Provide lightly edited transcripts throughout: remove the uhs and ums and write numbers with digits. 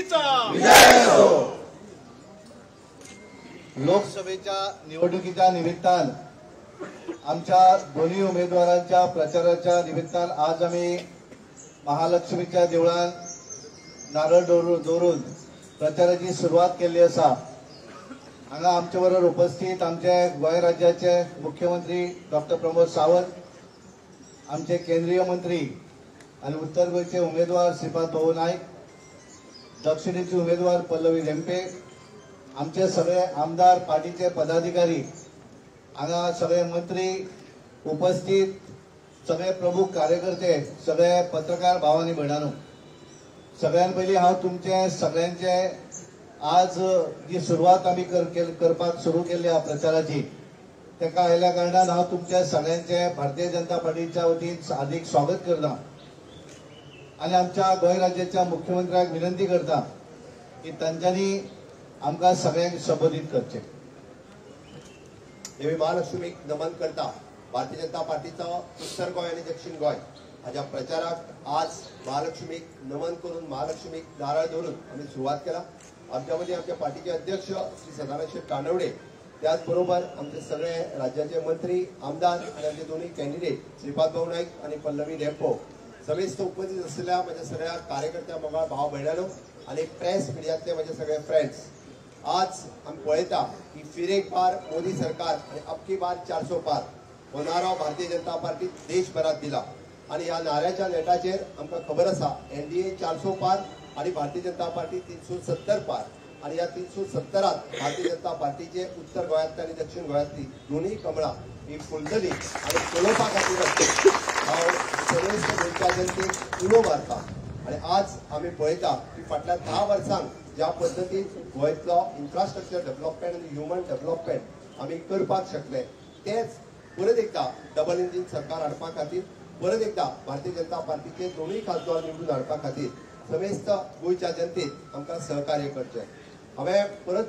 पार्टीचा लोकसभेच्या निवडणुकीच्या निमित्तान आमच्या दोन्ही उमेदवारांच्या प्रचाराच्या निमित्तान आज आम्ही महालक्ष्मीच्या देवळान नारळ दवरून प्रचाराची सुरुवात केली असा। हांगा आमचे बरोबर उपस्थित आमचे गोंय राज्याचे मुख्यमंत्री डॉक्टर प्रमोद सावंत, आमचे केंद्रीय मंत्री आणि उत्तर गोयचे उमेदवार श्रीपाद भाऊ नाईक, दक्षिणेचे उमेदवार पल्लवी धेंपे, आमचे सगळे आमदार पार्टीचे पदाधिकारी, हांगा सगळे मंत्री उपस्थित, सगळे प्रमुख कार्यकर्ते, सगळे पत्रकार भावांनी भयणानो, सगळ्यां पयलीं हांव तुमचे सगळ्यांचे आज जी सुरवात आमी करपाक सुरू केली प्रचाराची तेका आयल्या कारणान हांव तुमच्या सगळ्यांचे भारतीय जनता पार्टीच्या वतीन हार्दिक स्वागत करता आणि आमच्या गोंय राज्याच्या मुख्यमंत्र्याक विनंती करता की तांच्यांनी आमकां सगळ्यांक संबोधित करचे। देवी महालक्ष्मीक नमन करता भारतीय जनता पार्टीचो उत्तर गोंय आणि दक्षिण गोंय हाच्या प्रचाराक आज महालक्ष्मीक नमन करून महालक्ष्मीक नारळ दवरून आम्ही सुरुवात केला। आमच्या मध्ये आमच्या पार्टीचे अध्यक्ष श्री सदानंद शेठ कानवडे, त्याचबरोबर आमचे सगळे राज्याचे मंत्री, आमदार आणि आमचे दोन्ही कॅन्डिडेट श्रीपाद भाऊ नाईक आणि पल्लवी धेंपे समेस्त उपस्थित असलेल्या माझ्या सगळ्या कार्यकर्त्या मंगळ भाव भयणानो आणि प्रेस मिडियातले माझे सगळे फ्रेंड्स, आज आम्ही पळयता की फिर एक बार मोदी सरकार आणि अब की बार 400 पार हो नारो भारतीय जनता पार्टी देशभरात दिला आणि ह्या नाऱ्याच्या नेटाचेर आमकां खबर आसा एनडीए 400 पार आणि भारतीय जनता पार्टी 370 पार आणि या 370त भारतीय जनता पार्टीचे उत्तर गोंयांतली आणि दक्षिण गोंयांतली दोन्ही कमळां ही फुलतली आणि पळोवपा खातीर हांव सगळेच गोंयच्या जनतेक उलो मारता। आणि आज आम्ही पळयता की फाटल्या 10 वर्सांक ज्या पद्धतीन गोंयतलो इन्फ्रास्ट्रक्चर डेव्हलपमेंट आणि ह्युमन डेव्हलपमेंट आम्ही करपाक शकले, तेच परत एकदा डबल इंजिन सरकार हाडपा खातीर परत एकदा भारतीय जनता पार्टीचे दोन्ही खासदार निवडून हाडपा खातीर समेस्त गोंयच्या जनतेक आमकां सहकार्य करचें। हांवें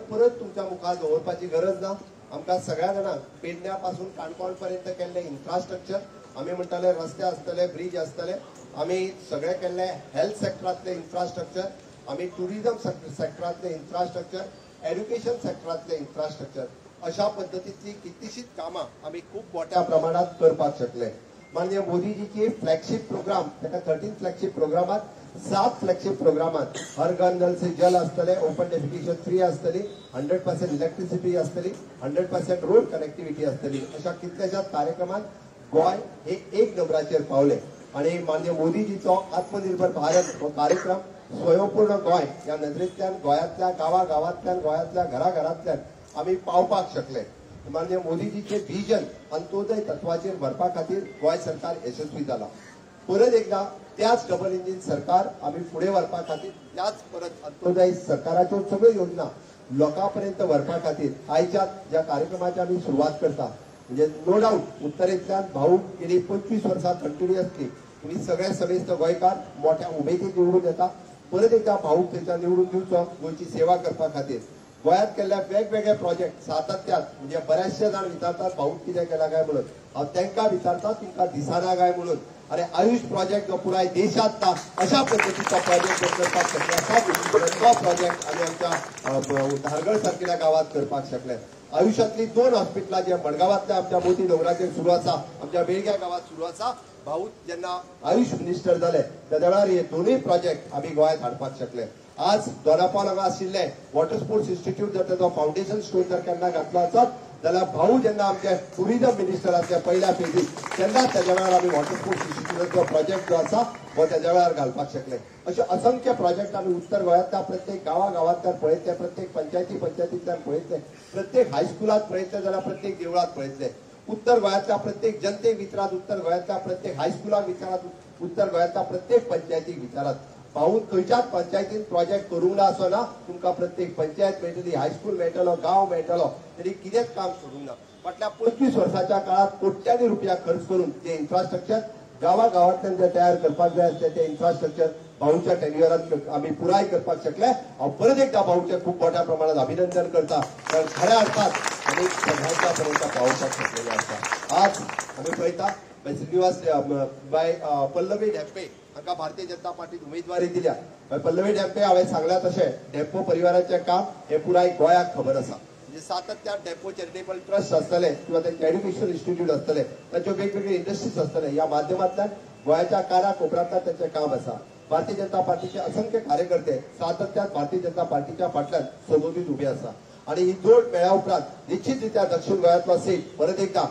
परत तुमच्या मुखार दवरपाची गरज ना। आमकां सगळ्या जाणांक पेडण्या पासून काणकोण पर्यंत केल्ले इन्फ्रास्ट्रक्चर, आमी म्हणटाले रस्ते आसतले, ब्रिज आसतले, आमी सगळे केल्ले हेल्थ सेक्टरांतले इन्फ्रास्ट्रक्चर, आमी टुरिझम सेक्टरांतले इन्फ्रास्ट्रक्चर, एड्युकेशन सेक्टरांतले इन्फ्रास्ट्रक्चर, अशा पद्धतीची कितलीशीच कामां आमी खूब मोठ्या प्रमाणात करपाक शकले। माननीय मोदीजीची फ्लॅगशिप प्रोग्राम, ताका 13 फ्लॅगशिप प्रोग्रामात 7 फ्लॅगशिप प्रोग्रामात हर घर नल से जल आसतले, ओपन डेफिकेशन फ्री आसतली, 100% इलेक्ट्रिसिटी आसतली, 100% रोड कनेक्टिव्हिटी आसतली, अशा कितल्याशाच कार्यक्रमात गोंय हे एक नंबराचेर पावले। आणि माननीय मोदीजीचो आत्मनिर्भर भारत हो कार्यक्रम स्वयंपूर्ण गोंय या नदरेंतल्यान गोंयांतल्या गांवांतल्यान गोंयांतल्या घराघरांतल्यान आमी पावपाक शकले। माननीय मोदीजीचे व्हिजन अंत्योदय तत्वाचेर व्हरपा खातीर गोंय सरकार यशस्वी जाला। परत एकदा त्याच डबल इंजिन सरकार आम्ही पुढे व्हरपा खातीर त्याच परत अंत्योदय सरकाराच्यो सगळ्यो योजना लोकांपर्यंत व्हरपा खातीर आयच्या ज्या कार्यक्रमाची आम्ही सुरुवात करता, म्हणजे नो डाऊट उत्तरेंतल्यान भाऊ गेली 25 वर्सां कंटिन्युअसली तुम्ही सगळे समेस्त गोंयकार मोठ्या उमेदीन निवडून येता। परत एकदा भाऊक थंयच्या निवडून दिवचो गोंयची सेवा करपा खातीर। गोंयांत केल्ल्या वेगवेगळे प्रोजेक्ट सातत्यान, म्हणजे बरेचशे जाण विचारतात भाऊक कितें केला काय म्हणून, हांव तांकां विचारता तुमकां दिसना काय म्हणून। अरे आयुष प्रोजेक्ट जो पुराय देशात ना अशा पद्धतीचा प्रोजेक्ट करपाक शकले आसा, तो प्रोजेक्ट आमी आमच्या धारगळ सारकेल्या गावात करपाक शकले। आयुष्यातली 2 हॉस्पिटलां जे मडगांवांतल्या आमच्या मोती दोंगराचेर सुरू आसा, आमच्या बेळग्या गावात सुरू आसा, भाऊ जेन्ना आयुष मिनिस्टर जाले त्या वेळार हे दोन्ही प्रोजेक्ट आमी गोंयांत हाडपाक शकले। आज दोनापावल हांगा आशिल्ले वॉटर स्पोर्ट्स इन्स्टिट्यूट जर ताचो फाउंडेशन स्टोन जर केन्ना घातलो आसत जाल्यार भाऊ जेन्ना आमचे टुरिझम मिनिस्टर आसले पहिल्या फेजीक तेन्ना त्याच्या वेळार आमी वॉटर स्पोर्ट्स इन्स्टिट्यूटाचो प्रोजेक्ट जो आसा हो त्याच्या वेळार घालपाक शकले। अशे असंख्य प्रोजेक्ट आमी उत्तर गोंयांतल्या प्रत्येक गांवांतल्यान पळयतले, प्रत्येक पंचायतींतल्यान पळयतले, प्रत्येक हायस्कुलात पळयतले जाल्यार प्रत्येक देवळात पळयतले, उत्तर गोंयांतल्या प्रत्येक जनतेक विचारात, उत्तर गोंयांतल्या प्रत्येक हायस्कुलाक विचारात, उत्तर गोंयांतल्या प्रत्येक पंचायतीक विचारात। भाऊ खंयच्याच पंचायतीन प्रोजेक्ट करूंक ना असो ना, तुमकां प्रत्येक पंचायत मेळटली, हायस्कूल मेळटलो, गांव मेळटलो, तरी कितेंच काम सोडूंक ना। फाटल्या 25 वर्साच्या काळात कोट्यांनी रुपया खर्च करून जे इन्फ्रास्ट्रक्चर गांवांतल्यान जे तयार करपाक जाय आसले ते इन्फ्रास्ट्रक्चर भाऊच्या टेन्युअरांत आमी पुराय करपाक शकले। हांव परत एकदा भाऊचे खूप मोठ्या प्रमाणात अभिनंदन करता, कारण खऱ्या अर्थात आमी सगळ्यांच्या पर्यंत पावपाक शकलेले आसा। आज आमी पळयता श्रीनिवास बाय पल्लवी ढेपे हांका भारतीय जनता पार्टीत उमेदवारी दिल्या. पल्लवी ढेपे हांवें सांगल्या तशें डेपो परिवाराचें काम हे पुराय गोंयाक खबर आसा. म्हणजे सातत्यान डेपो चॅरिटेबल ट्रस्ट आसतले किंवा ते एड्युकेशन इन्स्टिट्यूट आसतले, तांच्यो वेगवेगळे इंडस्ट्रीज आसतले, ह्या माध्यमांतल्यान गोंयाच्या काना कोपऱ्यांतल्यान त्यांचें काम आसा. भारतीय जनता पार्टीचे असंख्य कार्यकर्ते सातत्यान भारतीय जनता पार्टीच्या फाटल्यान सदोदीत उभे आसा. आणि ही जोड मेळ्या उपरांत निश्चितरित्या दक्षिण गोंयांतलो सीट परत एकदा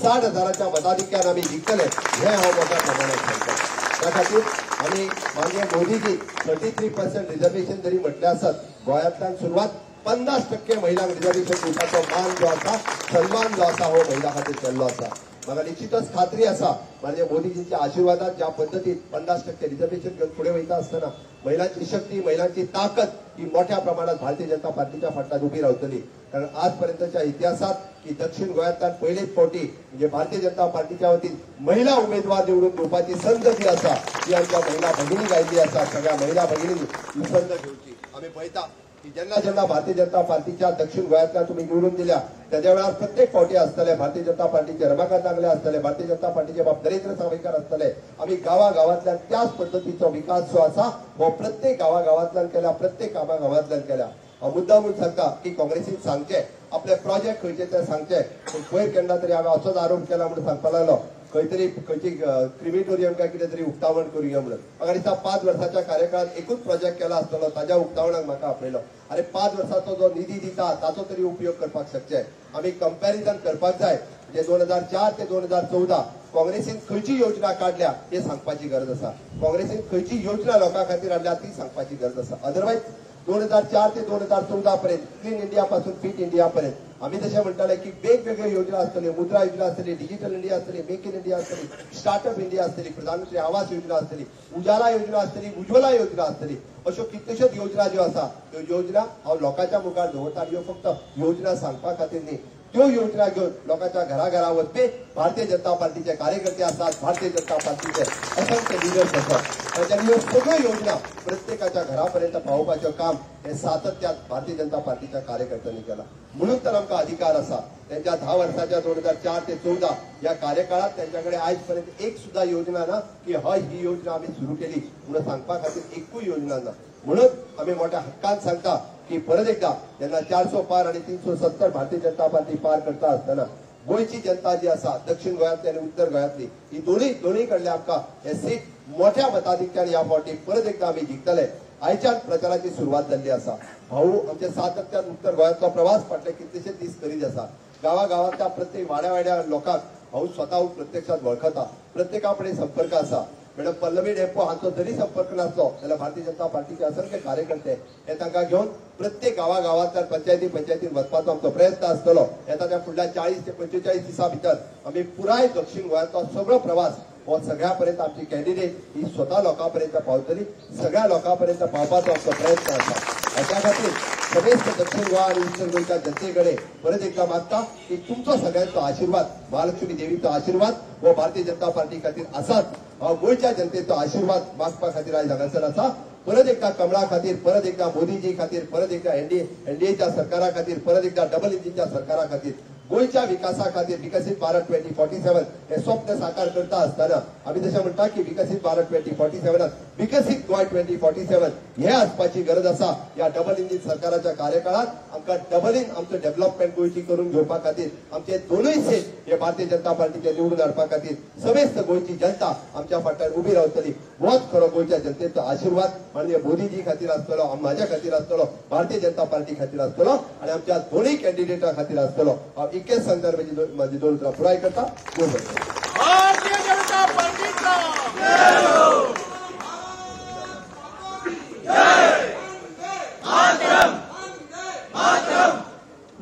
60,000च्या मताधिक्यान आमी जिखतले हे हांव मोठ्या प्रमाणात सांगता. त्या खातीर आमी मागे मोदीजी 33% रिझर्वेशन जरी म्हटले आसत, गोंयांतल्यान सुरवात 50% महिलांक रिझर्वेशन दिवपाचो मान जो आसा, सन्मान जो आसा हो महिला खातीर केल्लो आसा. म्हाका निश्चितच खात्री आसा म्हणजे मोदीजींच्या आशिर्वादात ज्या पद्दतीन 50% रिझर्वेशन घेवन फुडें वयता आसतना महिलांची शक्ती, महिलांची ताकद ही मोठ्या प्रमाणात भारतीय जनता पार्टीच्या फाटल्यान उभी रावतली. कारण आजपर्यंतच्या इतिहासात की दक्षिण गोंयांतल्यान पयलेच फावटी म्हणजे भारतीय जनता पार्टीच्या वतीन महिला उमेदवार निवडून दिवपाची संद जी आसा ती आमच्या महिला भगिनी गायल्ली आसा. सगळ्या महिला भगिनींनी ही संद घेवची. आमी पळयता की जेन्ना जेन्ना भारतीय जनता पार्टीच्या दक्षिण गोंयांतल्यान तुमी निवडून दिल्या त्याच्या वेळार प्रत्येक फावटी आसतले भारतीय जनता पार्टीचे रमाकांत नागले आसतले, भारतीय जनता पार्टीचे बाब नरेंद्र सावयकार आसतले. आमी गांवागांवांतल्यान त्याच पद्दतीचो विकास जो आसा हो प्रत्येक गांवागांवांतल्यान केला, प्रत्येक गांवागांवांतल्यान केला. हांव मुद्दामून सांगता की काँग्रेसीन सांगचे आपले प्रोजेक्ट खंयचे ते सांगचे, पूण पयर केन्ना तरी हांवें असोच आरोप केला म्हणून सांगपा लागलो खंय तरी खंयची क्रिमिटोरियम काय कितें तरी उक्तावण करुया म्हणून. म्हाका दिसता 5 वर्साच्या कार्यकाळात एकूच प्रोजेक्ट केला आसतलो, ताज्या उक्तावणाक म्हाका आपयलो. अरे 5 वर्साचो जो निधी दिता ताचो तरी उपयोग करपाक शकचे. आमी कंपॅरिजन करपाक जाय म्हणजे 2004 ते 2014 काँग्रेसीन खंयची योजना काढल्या हे सांगपाची गरज आसा. काँग्रेसीन खंयची योजना लोकां खातीर हाडल्या ती सांगपाची गरज आसा. अदरवायज 2004 ते 2014 पर्यंत क्लीन इंडिया पासून फिट इंडिया पर्यंत आम्ही जसे म्हणताले की वेगवेगळ्यो योजना आसतल्यो, मुद्रा योजना आसतली, डिजिटल इंडिया आसतली, मेक इन इंडिया आसतली, स्टार्टअप इंडिया आसतली, प्रधानमंत्री आवास योजना आसतली, उजाला योजना आसतली, उज्ज्वला योजना आसतली, अश्यो कितल्योश्योच योजना ज्यो आसा त्यो योजना हांव लोकांच्या मुखार दवरता. ह्यो फक्त योजना सांगपा खातीर न्ही, त्यो योजना घेवन लोकांच्या घराघरा वचपी भारतीय जनता पार्टीचे कार्यकर्ते आसात, भारतीय जनता पार्टीचे असंख्य लिडर्स आसात. त्याच्यानी ह्यो सगळ्यो योजना प्रत्येकाच्या घरापर्यंत पावोवपाचें काम हे सातत्यान भारतीय जनता पार्टीच्या कार्यकर्त्यांनी केला. म्हणून तर आमकां अधिकार आसा. त्यांच्या 10 वर्साच्या 2004 ते 14 या कार्यकाळात त्यांच्याकडे आयज पर्यंत एक सुद्धा योजना ना की हय ही योजना आम्ही सुरू केली म्हणून सांगपा खातीर एकूय योजना ना. म्हणून आम्ही मोठ्या हक्कान सांगता की परत एकदा जेन्ना 400 पार आणि 370 भारतीय जनता पार्टी पार करता असताना गोंयची जनता जी आसा दक्षिण गोंयांतली आणि उत्तर गोंयांतली ही दोन्ही कडले आमकां हे सीट मोठ्या मताधिक्यान ह्या फावटी परत एकदा आमी जिखतले. आयच्यान प्रचाराची सुरवात जाल्ली आसा. भाऊ आमचे सातत्यान उत्तर गोंयांतलो प्रवास फाटले कितलेशेच दीस करीत आसा. गांवागांवांतल्या प्रत्येक वाड्या लोकांक हांव स्वताहून प्रत्यक्षात वळखता. प्रत्येका कडेन संपर्क आसा. मॅडम पल्लवी डेपो हांचो जरी संपर्क नासलो जाल्यार भारतीय जनता पार्टीचे असंख्य कार्यकर्ते हे तांकां घेवन प्रत्येक गांवागांवांतल्यान पंचायतीन वचपाचो आमचो प्रयत्न आसतलो. येता फुडल्या 40 ते 45 दिसां भितर आमी पुराय दक्षिण गोंयांतलो सगळो प्रवास हो सगळ्यापर्यंत आमची कॅन्डिडेट ही स्वता लोकांपर्यंत पावतली. सगळ्या लोकांपर्यंत पावपाचो आमचो प्रयत्न आसा. हाच्या खातीर समेस्त दक्षिण गोवा आणि उत्तर गोंयच्या जनतेकडे परत एकदा मागता की तुमचो सगळ्यांचो आशीर्वाद, महालक्ष्मी देवीचो आशीर्वाद हो भारतीय जनता पार्टी खातीर आसाच. गोंयच्या जनतेचो आशीर्वाद मागपा खातीर आयज हांगासर आसा. परत एकदा कमळा खातीर, परत एकदा मोदीजी खातीर, परत एकदा एनडीएच्या सरकारा खातीर, परत एकदा डबल इंजिनच्या सरकारा खातीर गोंयच्या विकासा खातीर विकसित भारत 2047 हे स्वप्न साकार करता असताना आम्ही जशें म्हणटा की विकसित भारत 2047 विकसित गोंय 2047 हे आसपाची गरज आसा. या डबल इंजिन सरकाराच्या कार्यकाळात आमकां डबलीन आमचो डेव्हलपमेंट गोंयची करून घेवपा खातीर आमचे दोनूय सीट हे भारतीय जनता पार्टीचे निवडून हाडपा खातीर समेस्त गोंयची जनता आमच्या फाटल्यान उभी रावतली. होच खरो गोंयच्या जनतेचो आशीर्वाद म्हणजे मोदीजी खातीर आसतलो, म्हाज्या खातीर आसतलो, भारतीय जनता पार्टी खातीर आसतलो आणि आमच्या दोनूय कॅन्डिडेटा खातीर आसतलो. इतकेच संदर्भाची माझी 2 उतरां पुराय करता. भारतीय जनता पार्टीचा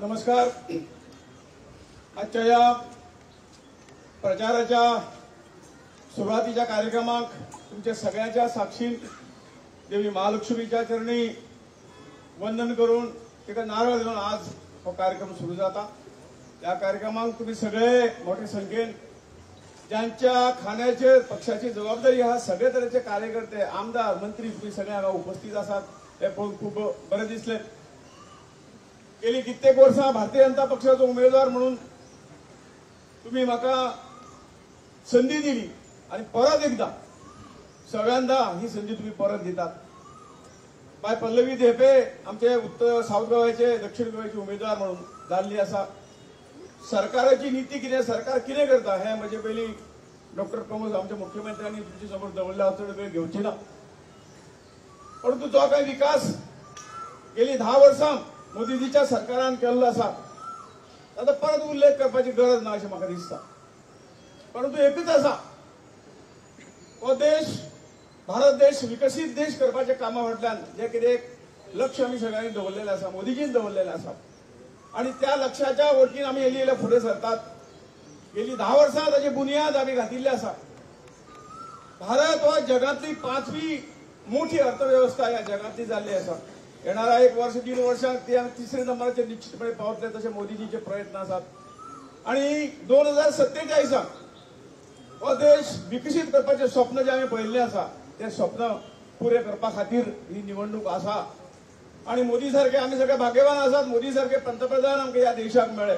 नमस्कार. आजच्या या प्रचाराच्या सुरुवातीच्या कार्यक्रमाक तुमच्या सगळ्यांच्या साक्षीन देवी महालक्ष्मीच्या चरणी वंदन करून तिका नारळ देऊन आज हो कार्यक्रम सुरू जाता. या कार्यक्रमाक तुम्ही सगळे मोठ्या संख्येन ज्यांच्या खाण्याचे पक्षाची जबाबदारी हा सगळे तरेचे कार्यकर्ते, आमदार, मंत्री तुम्ही सगळे हांगा उपस्थित आसात हे पळोवन खूप बरें दिसले. गेली कित्येक वर्सां भारतीय जनता पक्षाचो उमेदवार म्हणून तुम्ही म्हाका संधी दिली आणि परत एकदा सगळ्यांना ही संधी तुम्ही परत देतात. बाय पल्लवी धेपे आमचे उत्तर साऊथ गोव्याचे दक्षिण गोव्याचे उमेदवार म्हणून जाल्ली आसा. सरकाराची नीती कितें सरकार कितें करता हे म्हणजे पयलीं डॉक्टर प्रमोद आमच्या मुख्यमंत्र्यांनी तुमचे समोर दवरला चड वेळ घेवची ना. परंतु जो काही विकास गेली 10 वर्सां मोदीजीच्या सरकारान केल्लो आसा ताचो परत उल्लेख करपाची गरज ना अशें म्हाका दिसता. परंतु एकच आसा, हो देश भारत देश विकसीत देश करपाच्या कामा फाटल्यान जे कितें लक्ष आमी सगळ्यांनी दवरलेलें आसा, मोदीजीन दवरलेलें आसा आणि त्या लक्ष्याच्या वतीन आमी इल्ले फुडें सरतात. गेली 10 वर्सां ताची बुनियाद आमी घातिल्ली आसा. भारत हो जगातली 5वी मोठी अर्थव्यवस्था ह्या जगातली जाल्ली आसा. येणारा 1 वर्ष 1.5 वर्षांत ती आमी 3रे नंबराचेर निश्चितपणे पावतले तशे मोदीजीचे प्रयत्न आसात. आणि 2047 हो देश विकसीत करपाचें स्वप्न जे आमी पळयल्लें आसा तें स्वप्न पुरे करपा खातीर ही निवडणूक आसा. आणि मोदी सारखे आमी सगळे भाग्यवान आसात. मोदी सारखे पंतप्रधान आमकां ह्या देशाक मेळ्ळे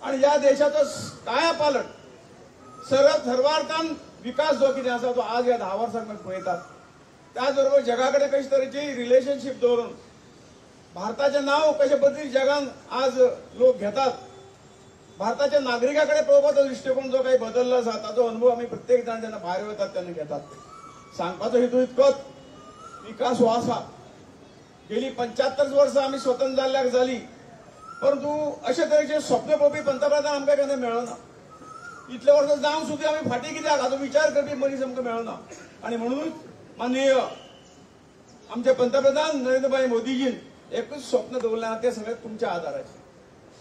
आणि ह्या देशाचो कायापालट सर्वार्थान विकास जो कितें आसा तो आज ह्या 10 वर्सांक आमी पळयतात. त्याच बरोबर जगा कडेन कशे तरेची रिलेशनशीप दवरून भारताचें नांव कशे पद्दतीन जगान आज लोक घेतात. भारताच्या नागरिकाकडे पळोवपाचो दृश्टिकोन जो काही बदललो आसा ताचो अनुभव आमी प्रत्येक जाण जेन्ना भायर वतात तेन्ना घेतात. सांगपाचो हेतू इतकोच, विकास हो आसा. गेली 75 वर्सां आमी स्वतंत्र जाल्ल्याक जाली, परंतु अशे तरेचे स्वप्न पळोवपी पंतप्रधान आमकां केन्ना मेळना. इतले वर्सां जावन सुद्दां आमी फाटीं कित्याक हाचो विचार करपी मनीस आमकां मेळना. आणि म्हणून माननीय आमचे पंतप्रधान नरेंद्रभाई मोदीजीन एकच स्वप्न दवरलें आसा, तें सगळें तुमच्या आदाराचेर,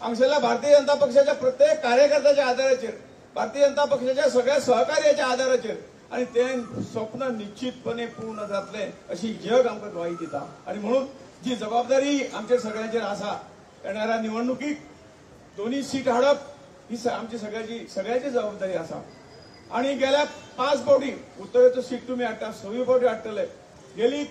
हांगसरल्या भारतीय जनता पक्षाच्या प्रत्येक कार्यकर्त्याच्या आदाराचेर, भारतीय जनता पक्षाच्या सगळ्या सहकार्याच्या आदाराचेर. आणि तें स्वप्न निश्चितपणे पूर्ण जातले अशी जग आमकां ग्वाही दिता. आणि म्हणून जी जबाबदारी आमच्या सगळ्यांचेर आसा, येणाऱ्या निवडणुकीक 2 सीट हाडप ही आमची सगळ्याची जबाबदारी आसा. आणि गेल्या 5 फावटी उत्तरेचो सीट तुमी हाडटा, 6 फावटी हाडटले. गेली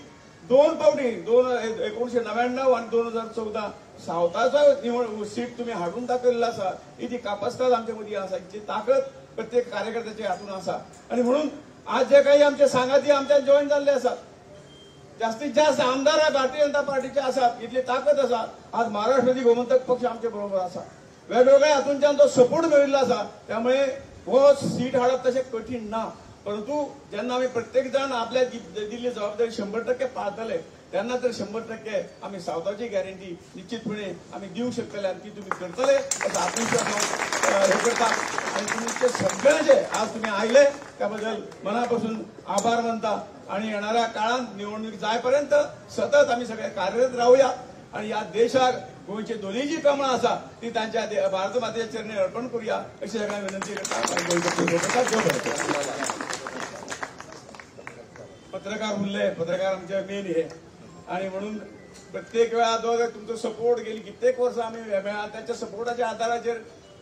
2 फावटी 1999 आणि 2014 सावथाचो सीट तुम्ही हाडून दाखयल्लो आसा. ही जी कापासताद आमच्या मदीं आसा, जी ताकद प्रत्येक कार्यकर्त्याच्या हातून आसा. आणि म्हणून आज जे काही आमचे सांगाती आमच्यात जॉईन जाल्ले आसात, जास्तीत जास्त आमदार भारतीय जनता पार्टीचे आसात, इतली ताकद आसा. आज महाराष्ट्राची गोमंतक पक्ष आमच्या बरोबर आसा. वेगवेगळ्या हातूंच्यान तो सपोर्ट मेळिल्लो आसा. त्यामुळे हो सीट हाडप तशें कठीण ना. परंतु जेन्ना आमी प्रत्येक जाण आपल्या दिल्ली जबाबदारी 100% पाळटले तेन्ना तर 100% आमी सावथाची गॅरंटी निश्चितपणे आमी दिवंक शकतले आणि ती तुम्ही करतले असं आत्मविश्वास हे करता. आणि तुमचे सगळे जे आज तुम्ही आयले त्याबद्दल मनापासून आभार मानता. आणि येणाऱ्या काळात निवडणूक जायपर्यंत सतत आम्ही सगळे कार्यरत राहूया आणि या देशाक गोंयची दोन्ही जी कमळां आसा ती तांच्या भारत मातेच्या चरणी अर्पण करूया अशी सगळ्यांना विनंती करता. पत्रकार उरले, पत्रकार आमचे मेन हे. आणि म्हणून प्रत्येक वेळा जो तुमचो सपोर्ट गेली कित्येक वर्सां आमी मेळ्ळा, त्याच्या सपोर्टाच्या आधाराचेर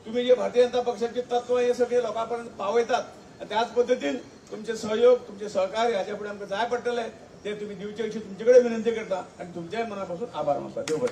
तुम्ही जे भारतीय जनता पक्षाची तत्व हे सगळे लोकांपर्यंत पावयतात. त्याच पद्दतीन तुमचे सहयोग, तुमचे सहकार्य हाच्या फुडें आमकां जाय पडटले ते तुम्ही दिवचे अशी तुमचे कडेन विनंती करता आणि तुमच्याय मनापासून आभार मानता. देव बरें.